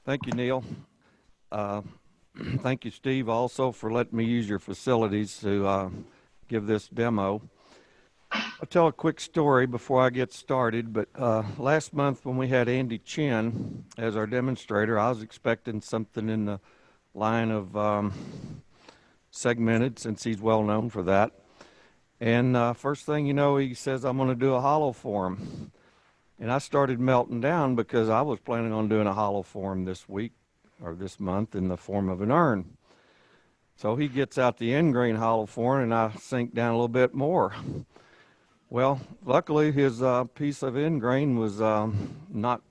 Thank you, Neil. Uh, Thank you, Steve, also for letting me use your facilities to give this demo. I'll tell a quick story before I get started, but last month when we had Andy Chin as our demonstrator, I was expecting something in the line of segmented, since he's well known for that. And first thing you know, he says, I'm going to do a hollow form. And I started melting down because I was planning on doing a hollow form this week or this month in the form of an urn. So he gets out the end grain hollow form, and I sink down a little bit more. Well, luckily his piece of end grain was not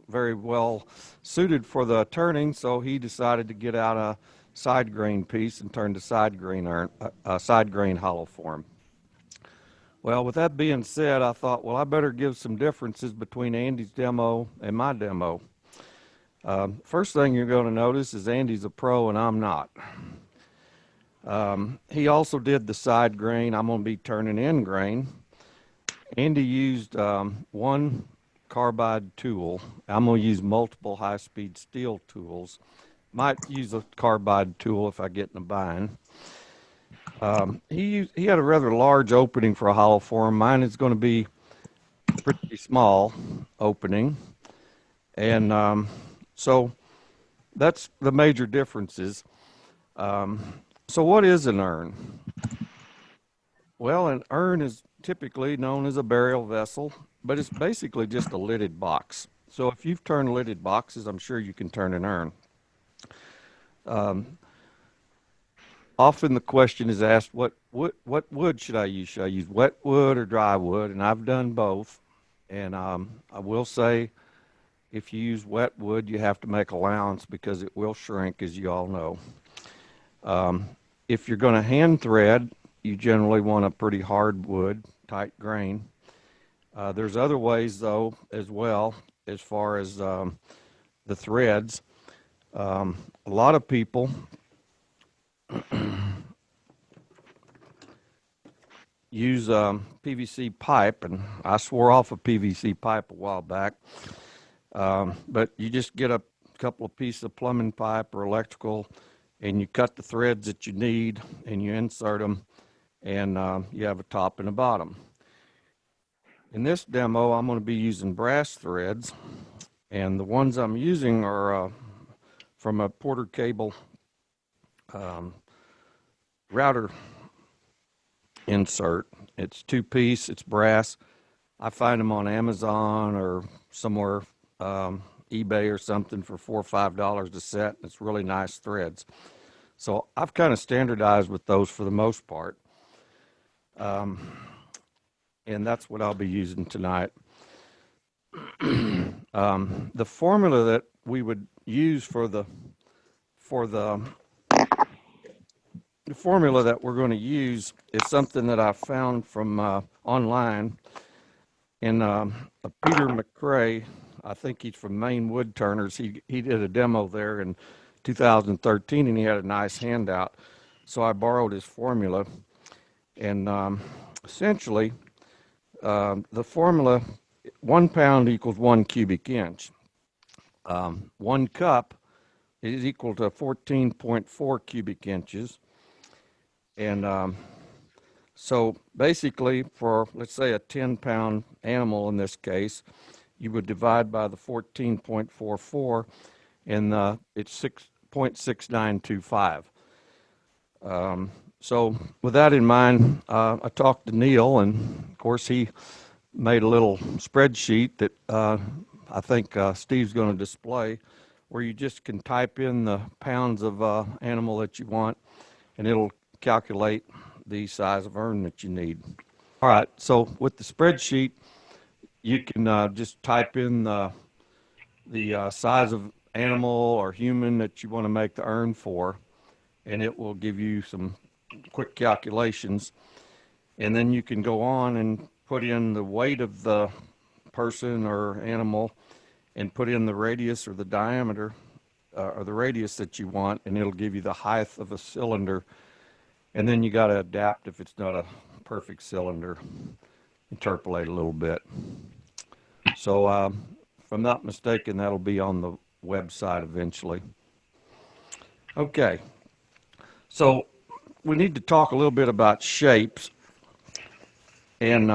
very well suited for the turning, so he decided to get out a side grain piece and turn to side grain hollow form. Well, with that being said, I thought, well, I better give some differences between Andy's demo and my demo. First thing you're going to notice is Andy's a pro and I'm not. He also did the side grain. I'm going to be turning end grain. Andy used one carbide tool. I'm going to use multiple high-speed steel tools. Might use a carbide tool if I get in a bind. He had a rather large opening for a hollow form. Mine is going to be pretty small opening. And so that's the major differences. So what is an urn? Well, an urn is typically known as a burial vessel, but it's basically just a lidded box. So if you've turned lidded boxes, I'm sure you can turn an urn. Often the question is asked, what wood should I use? Should I use wet wood or dry wood? And I've done both. And I will say, if you use wet wood, you have to make allowance because it will shrink, as you all know. If you're going to hand thread, you generally want a pretty hard wood, tight grain. There's other ways, though, as well, as far as the threads. A lot of people use PVC pipe, and I swore off a PVC pipe a while back. But you just get a couple of pieces of plumbing pipe or electrical, and you cut the threads that you need, and you insert them, and you have a top and a bottom. In this demo, I'm going to be using brass threads, and the ones I'm using are from a Porter Cable router insert. It's two-piece, it's brass. I find them on Amazon or somewhere, eBay or something, for $4 or $5 a set. It's really nice threads. So I've kind of standardized with those for the most part. And that's what I'll be using tonight. The formula that we would use for the formula that we're going to use is something that I found from online. And Peter McCrae, I think he's from Maine Wood Turners. He did a demo there in 2013, and he had a nice handout. So I borrowed his formula, and essentially the formula: 1 pound equals 1 cubic inch. 1 cup is equal to 14.4 cubic inches. And so basically, for, let's say, a 10-pound animal in this case, you would divide by the 14.44, and it's 6.6925. So with that in mind, I talked to Neil, and of course he made a little spreadsheet that I think Steve's going to display, where you just can type in the pounds of animal that you want, and it'll calculate the size of urn that you need. All right, so with the spreadsheet, you can just type in the size of animal or human that you want to make the urn for, and it will give you some quick calculations. And then you can go on and put in the weight of the person or animal, and put in the radius or the diameter or the radius that you want, and it'll give you the height of a cylinder. And then you got to adapt if it's not a perfect cylinder, interpolate a little bit. So if I'm not mistaken, that'll be on the website eventually. Okay, so we need to talk a little bit about shapes, and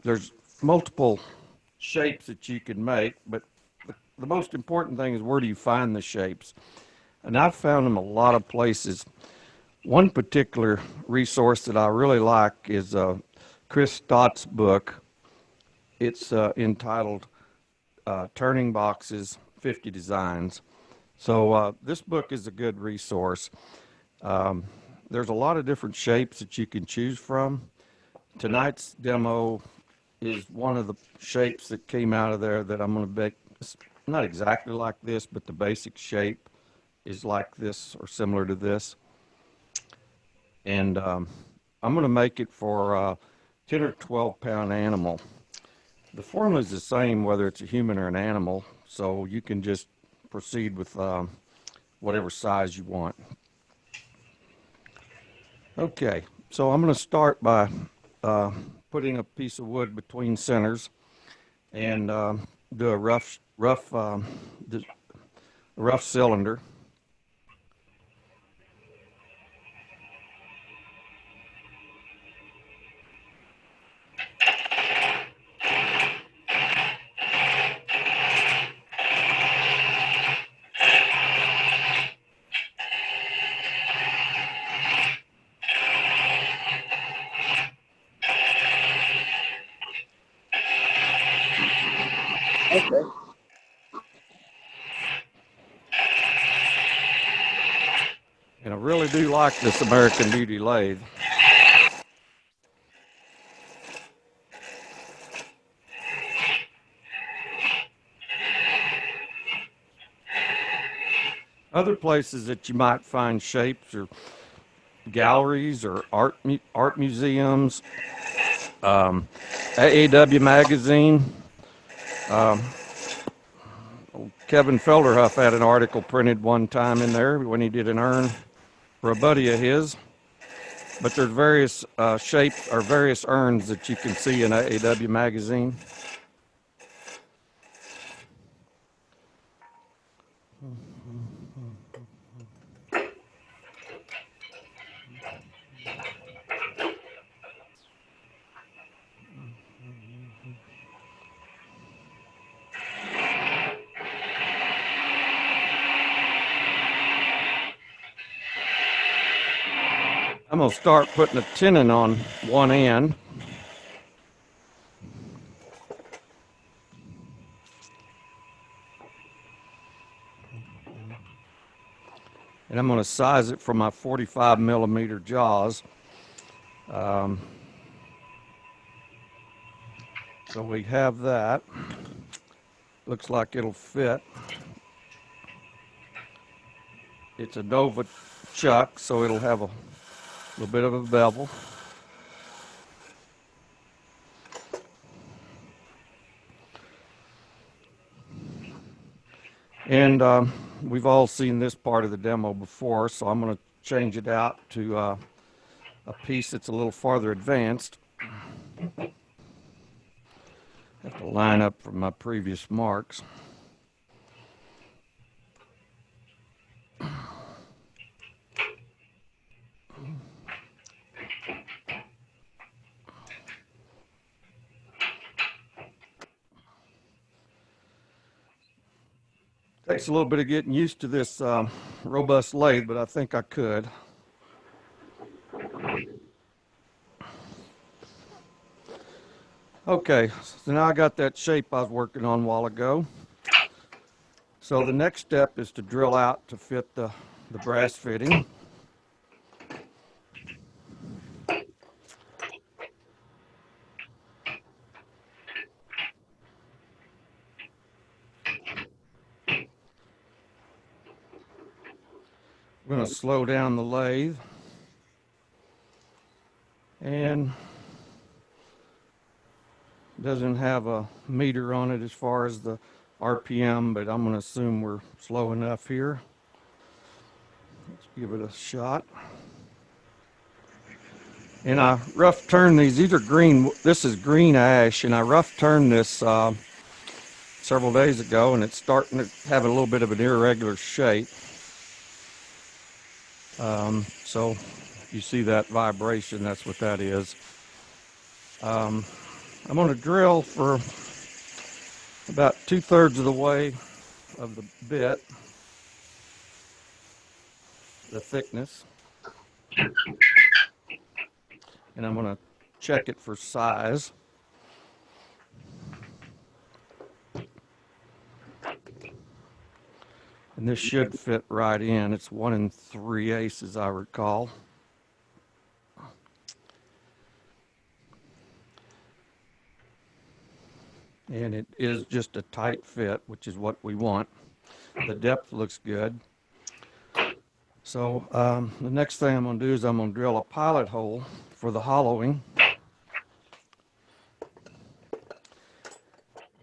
there's multiple shapes that you can make, but the most important thing is where do you find the shapes? And I've found them a lot of places. One particular resource that I really like is Chris Stott's book. It's entitled Turning Boxes, 50 Designs. So this book is a good resource. There's a lot of different shapes that you can choose from. Tonight's demo is one of the shapes that came out of there that I'm going to make. It's not exactly like this, but the basic shape is like this or similar to this. And I'm going to make it for a 10 or 12 pound animal. The formula is the same whether it's a human or an animal, so you can just proceed with whatever size you want. Okay, so I'm going to start by putting a piece of wood between centers and do a rough cylinder. Okay. And I really do like this American Beauty lathe. Other places that you might find shapes are galleries or art museums, AAW magazine. Kevin Felderhuff had an article printed one time in there when he did an urn for a buddy of his. But there's various shapes or various urns that you can see in AAW magazine. I'm going to start putting a tenon on one end. And I'm going to size it for my 45 millimeter jaws. So we have that. Looks like it'll fit. It's a Nova chuck, so it'll have a little bit of a bevel. And we've all seen this part of the demo before, so I'm going to change it out to a piece that's a little farther advanced. Have to line up from my previous marks. Takes a little bit of getting used to this robust lathe, but I think I could. Okay, so now I got that shape I was working on a while ago. So the next step is to drill out to fit the brass fitting. I'm going to slow down the lathe, and doesn't have a meter on it as far as the RPM, but I'm going to assume we're slow enough here. Let's give it a shot. And I rough turn these are green, this is green ash, and I rough turn this several days ago, and it's starting to have a little bit of an irregular shape. So you see that vibration, that's what that is. I'm going to drill for about 2/3 of the way of the bit, the thickness, and I'm going to check it for size. And this should fit right in. It's 1 3/8, as I recall. And it is just a tight fit, which is what we want. The depth looks good. So the next thing I'm going to do is I'm going to drill a pilot hole for the hollowing.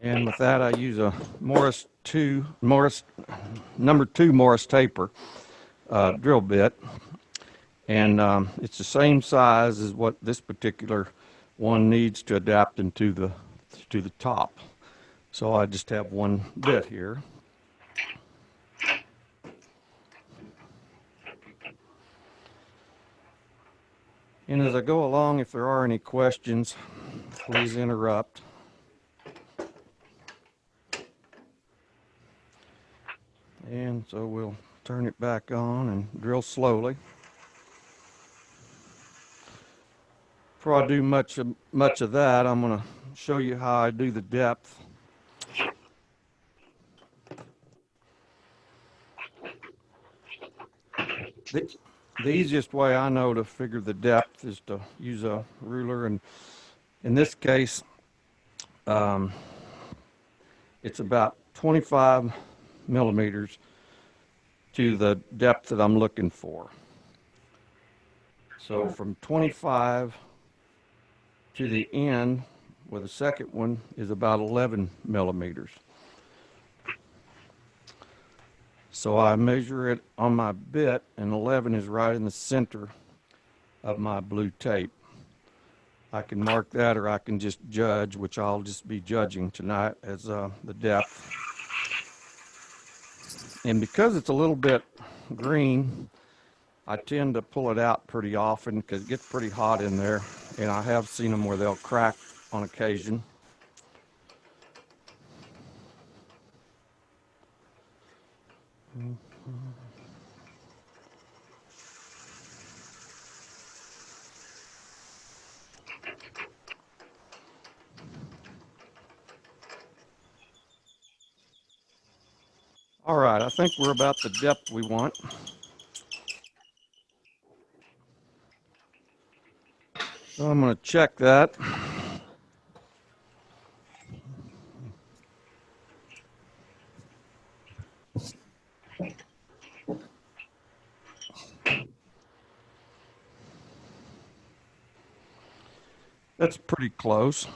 And with that, I use a number 2 Morris taper drill bit. And it's the same size as what this particular one needs to adapt into the top. So I just have one bit here. And as I go along, if there are any questions, please interrupt. And so we'll turn it back on and drill slowly. Before I do much of that, I'm going to show you how I do the depth. The easiest way I know to figure the depth is to use a ruler, and in this case, it's about 25 millimeters to the depth that I'm looking for. So from 25 to the end, where the second one is about 11 millimeters. So I measure it on my bit, and 11 is right in the center of my blue tape. I can mark that, or I can just judge, which I'll just be judging tonight as the depth. And because it's a little bit green, I tend to pull it out pretty often because it gets pretty hot in there, and I have seen them where they'll crack on occasion. All right, I think we're about the depth we want. So I'm going to check that. That's pretty close.